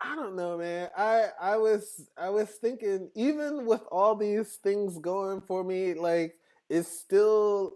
I don't know, man. I was thinking, even with all these things going for me, like it's still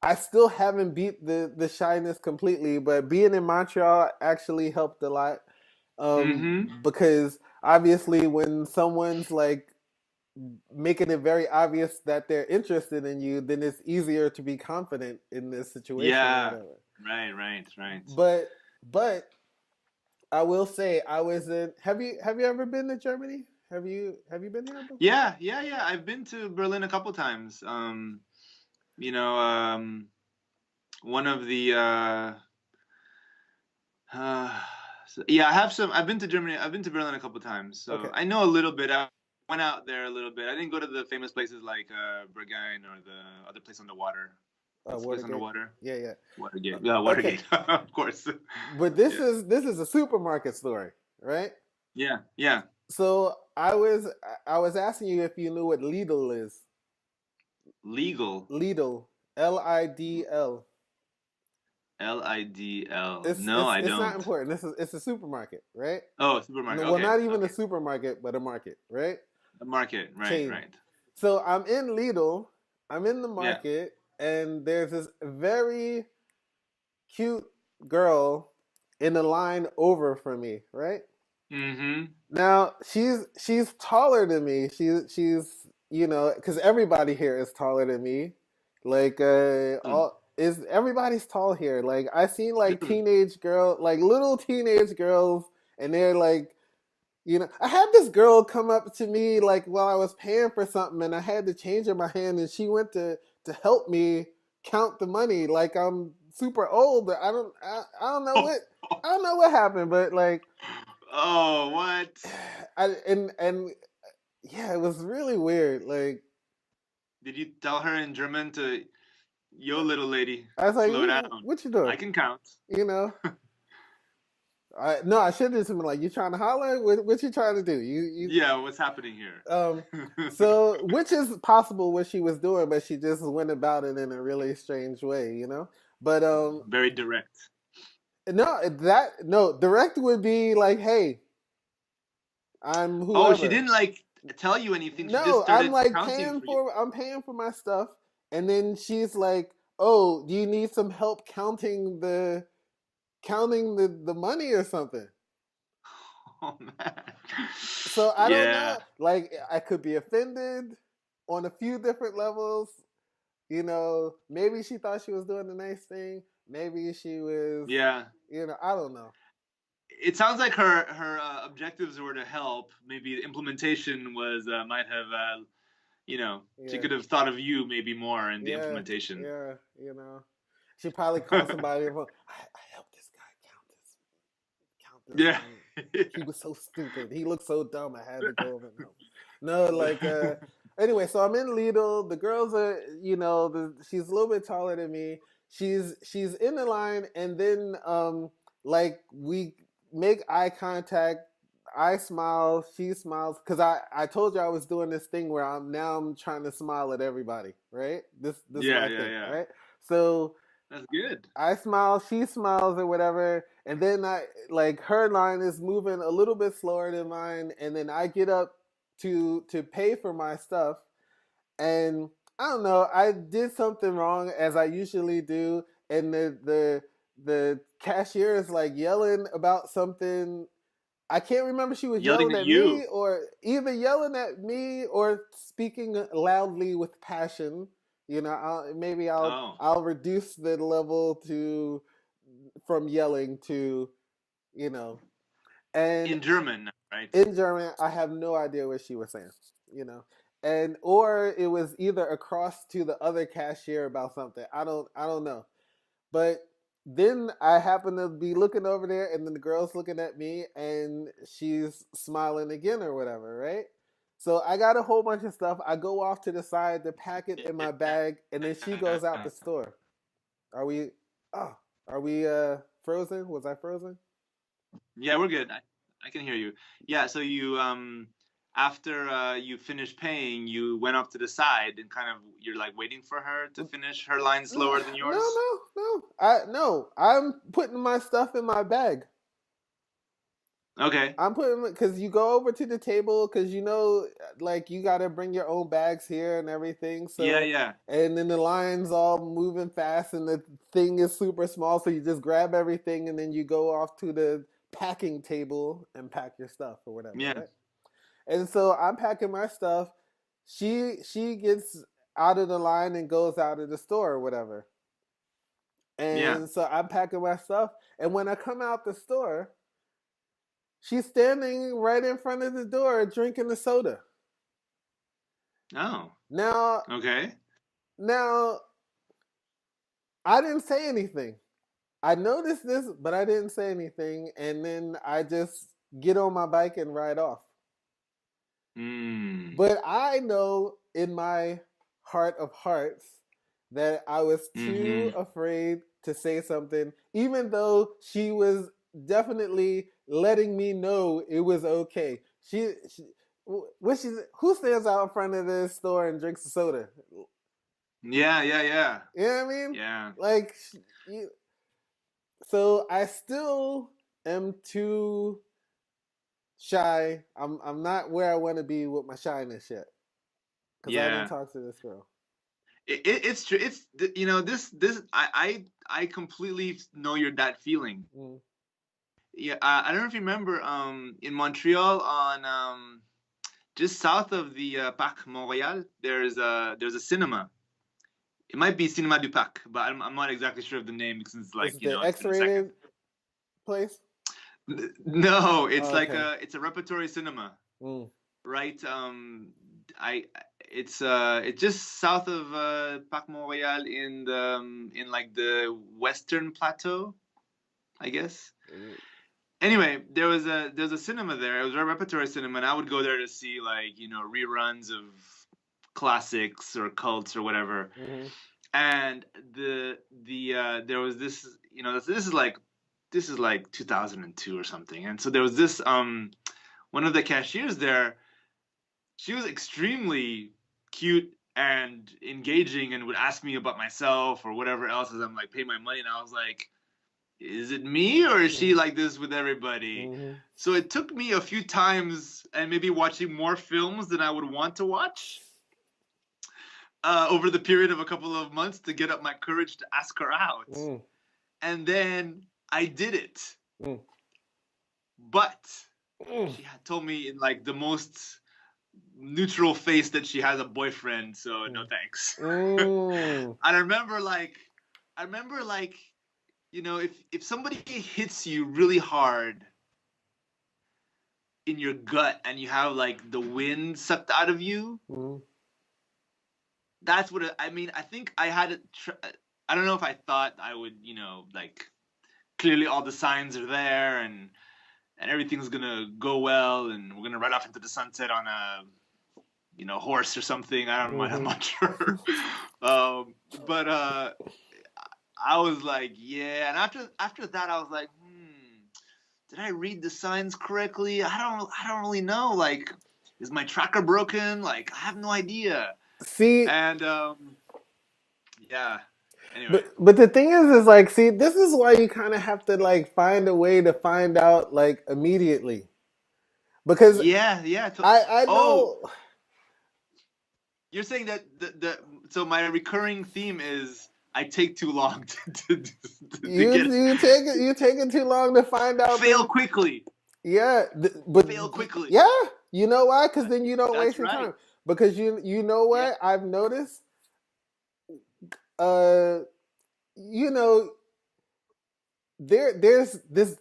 I still haven't beat the shyness completely, but being in Montreal actually helped a lot. Mm-hmm. Because obviously when someone's like making it very obvious that they're interested in you, then it's easier to be confident in this situation or Yeah. whatever. Right, right, right. But but I will say I was in. Have you ever been to Germany? Have you been here before? Yeah, yeah, yeah. I've been to Berlin a couple times. You know, one of the uh, yeah, I have some. I've been to Germany. I've been to Berlin a couple times, so Okay. I know a little bit. I went out there a little bit. I didn't go to the famous places like Berghain or the other place on the water. What's the place on the Watergate. water? Yeah, yeah. Watergate. Yeah, Okay, Watergate. Of course. but this Yeah. is this is a supermarket story, right? Yeah. Yeah. So I was asking you if you knew what Lidl is. Legal. Lidl, Lidl. Lidl. It's No, it's I it's not don't. important. It's a supermarket, right? Oh, No, supermarket. well, Okay. not even a Okay. supermarket, but a market, right? The market. Right. Chain. Right. So I'm in Lidl. I'm in the Yeah. market, and there's this very cute girl in the line over from me, right? Mm-hmm. Now she's taller than me. She's because everybody here is taller than me. Like Hmm. all is everybody's tall here. Like I seen like Really? teenage girl, like little teenage girls, and they're like, I had this girl come up to me like while I was paying for something, and I had the change in my hand, and she went to help me count the money. Like I'm super old. I don't know what happened, but like Oh, what? and yeah, it was really weird. Like Did you tell her in German to, yo, little lady, I was like, slow what, down. what you doing? I can count. You know, I should have just been like, you trying to holler? What you trying to do? You Yeah, what's happening here? um. So, which is possible what she was doing, but she just went about it in a really strange way. But Very direct. no, direct would be like, hey, I'm Oh, she whoever. didn't like tell you anything. She just No, I'm started like counting for you. I'm paying for my stuff, and then she's like, "Oh, do you need some help counting the money or something?" Oh, man. So I don't Yeah. know. Like I could be offended on a few different levels. Maybe she thought she was doing the nice thing. Maybe she was. Yeah. I don't know. It sounds like her objectives were to help. Maybe the implementation was might have she Yeah, could have thought of you maybe more in the yeah, implementation. yeah. She probably called somebody and I helped this guy count this Yeah. money. He was so stupid. He looked so dumb. I had to go over and help. No, like anyway, so I'm in Lidl. The girls are, she's a little bit taller than me. She's in the line, and then like we make eye contact. I smile, she smiles, because I told you I was doing this thing where I'm trying to smile at everybody, right? This is Yeah, my yeah, thing, yeah. right? So That's good. I smile, she smiles, or whatever, and then I like her line is moving a little bit slower than mine, and then I get up to pay for my stuff, and I don't know, I did something wrong as I usually do, and the cashier is like yelling about something. I can't remember she was Yelling yelling at at me you. or either yelling at me or speaking loudly with passion. Maybe I'll Oh, I'll reduce the level to from yelling to you know. And in German, right? in German, I have no idea what she was saying. You know, and or it was either across to the other cashier about something. I don't know. But then I happen to be looking over there, and then the girl's looking at me, and she's smiling again or whatever, right? So I got a whole bunch of stuff. I go off to the side to pack it in my bag, and then she goes out the store. Are we? Oh, are we frozen? Was I frozen? Yeah, we're good. I can hear you. Yeah, so you after you finished paying, you went up to the side and kind of you're like waiting for her to finish her line No, slower than no, yours. no, no. I'm putting my stuff in my bag. Okay. I'm putting because you go over to the table because you know, like you got to bring your own bags here and everything. Yeah, So, yeah, and then the line's all moving fast and the thing is super small. So you just grab everything and then you go off to the packing table and pack your stuff or whatever, yeah, right? And so I'm packing my stuff. She gets out of the line and goes out of the store or whatever. yeah. And so I'm packing my stuff. And when I come out the store, she's standing right in front of the door drinking the soda. Oh, Now, okay. now I didn't say anything. I noticed this, but I didn't say anything. And then I just get on my bike and ride off. Mm. But I know in my heart of hearts that I was too Mm-hmm. afraid to say something, even though she was definitely letting me know it was okay. Who stands out in front of this store and drinks a soda? Yeah, yeah, yeah, You know what I mean? yeah. Like, so I still am too shy. I'm not where I want to be with my shyness yet because I didn't Yeah. talk to this girl. It's true. This I completely know that feeling. Mm. Yeah, I don't know if you remember in Montreal on just south of the Parc Montréal, there's a cinema. It might be Cinema du Parc, but I'm not exactly sure of the name because it's Is like the it's been a second. X-rated place? No, Oh, okay. it's a repertory cinema, Mm. right? I it's just south of Parc Montréal in like the Western Plateau, I guess. Anyway, there's a cinema there. It was a repertory cinema, and I would go there to see like reruns of classics or cults or whatever. Mm-hmm. And there was this this is like 2002 or something, and so there was this one of the cashiers there. She was extremely cute and engaging, and would ask me about myself or whatever else as I'm like paying my money, and I was like, is it me or is she like this with everybody? Mm-hmm. So it took me a few times and maybe watching more films than I would want to watch over the period of a couple of months to get up my courage to ask her out. Mm. And then I did it. Mm. But Mm. she had told me in like the most neutral face that she has a boyfriend, so no thanks. Mm. I remember like if somebody hits you really hard in your gut and you have like the wind sucked out of you, Mm. that's what I mean. I think I had it. I don't know if I thought I would, like clearly all the signs are there and everything's gonna go well and we're gonna ride off into the sunset on a horse or something. I don't know. I'm Mm-hmm. not sure. But I was like, yeah. And after that, I was like, did I read the signs correctly? I don't really know. Like, is my tracker broken? Like, I have no idea. See, And yeah. Anyway. but the thing is like, see, this is why you kind of have to like find a way to find out like immediately, because Yeah, yeah. I Oh, know you're saying that so my recurring theme is I take too long to you get it. you taking too long to find out Fail things. quickly. Yeah, but Fail quickly. yeah, you know why? Because then you don't That's waste your right. time. Because you know Yeah. what I've noticed. Uh, you know,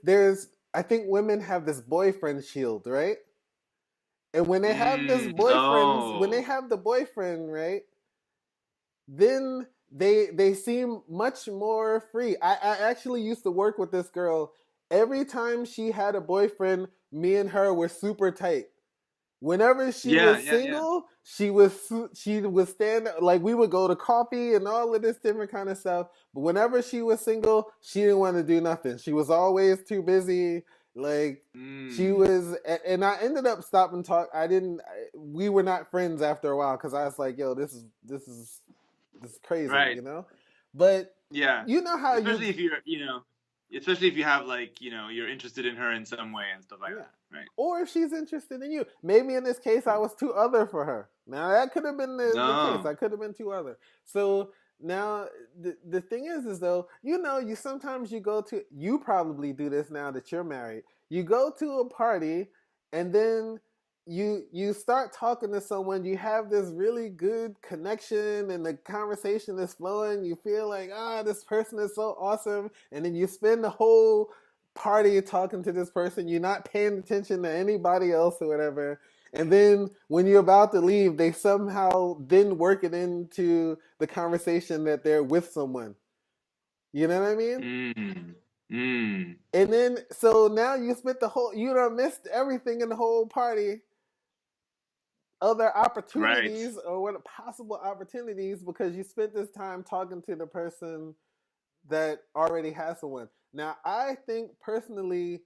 there's I think women have this boyfriend shield, right? And when they have this boyfriends, when they Oh. have the boyfriend, right? Then they seem much more free. I actually used to work with this girl. Every time she had a boyfriend, me and her were super tight. Whenever she Yeah, was yeah, yeah. single, she would stand like we would go to coffee and all of this different kind of stuff. But whenever she was single, she didn't want to do nothing. She was always too busy. Like she Mm. was, and I ended up stopping talk. I didn't. We were not friends after a while because I was like, "Yo, this is crazy," Right. you know. But Yeah. you know how you Especially if you're. especially if you have like, you're interested in her in some way and stuff like Yeah. that, right? Or if she's interested in you. Maybe in this case, I was too other for her. Now, that could have been the case. No. I could have been too other. So now, the thing is though, you sometimes you probably do this now that you're married. You go to a party and then you start talking to someone, you have this really good connection and the conversation is flowing, you feel like, this person is so awesome, and then you spend the whole party talking to this person, you're not paying attention to anybody else or whatever, and then when you're about to leave, they somehow then work it into the conversation that they're with someone. You know what I mean? Mm. Mm. And then so now you done missed everything in the whole party, other Right. opportunities or what possible opportunities, because you spent this time talking to the person that already has someone. Now, I think personally,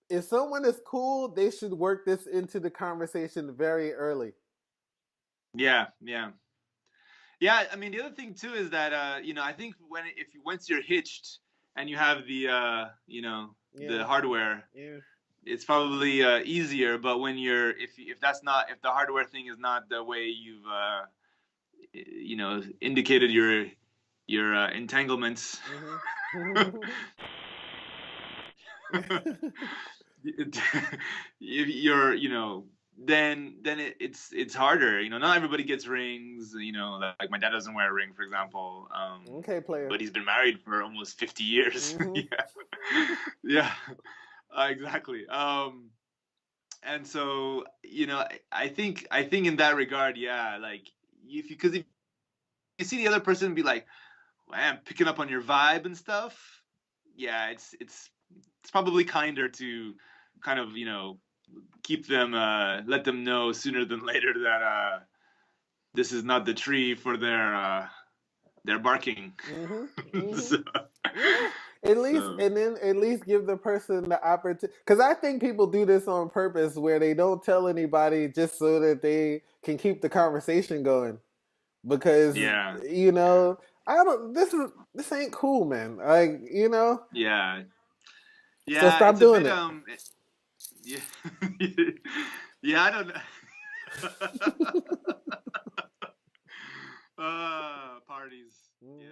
if someone is cool, they should work this into the conversation very early. Yeah. Yeah. Yeah. I mean, the other thing too is that, I think once you're hitched and you have the Yeah, hardware, yeah. it's probably easier. But if the hardware thing is not the way you've indicated your entanglements, Mm-hmm. you're then it's harder. Not everybody gets rings. Like my dad doesn't wear a ring, for example. Okay, player. But he's been married for almost 50 years. Mm-hmm. Yeah. Yeah. Exactly. And so I think in that regard, yeah, like if you see the other person be like, "Man, picking up on your vibe and stuff," yeah, it's probably kinder to kind of keep them let them know sooner than later that this is not the tree for their barking. Mm-hmm. Mm-hmm. So, Yeah. At least, so and then at least give the person the opportunity. Because I think people do this on purpose, where they don't tell anybody just so that they can keep the conversation going. Because yeah, you yeah, know, I don't. This ain't cool, man. Like yeah, So yeah. stop It's a doing bit it. yeah, yeah. I don't know. Parties. Mm. Yeah.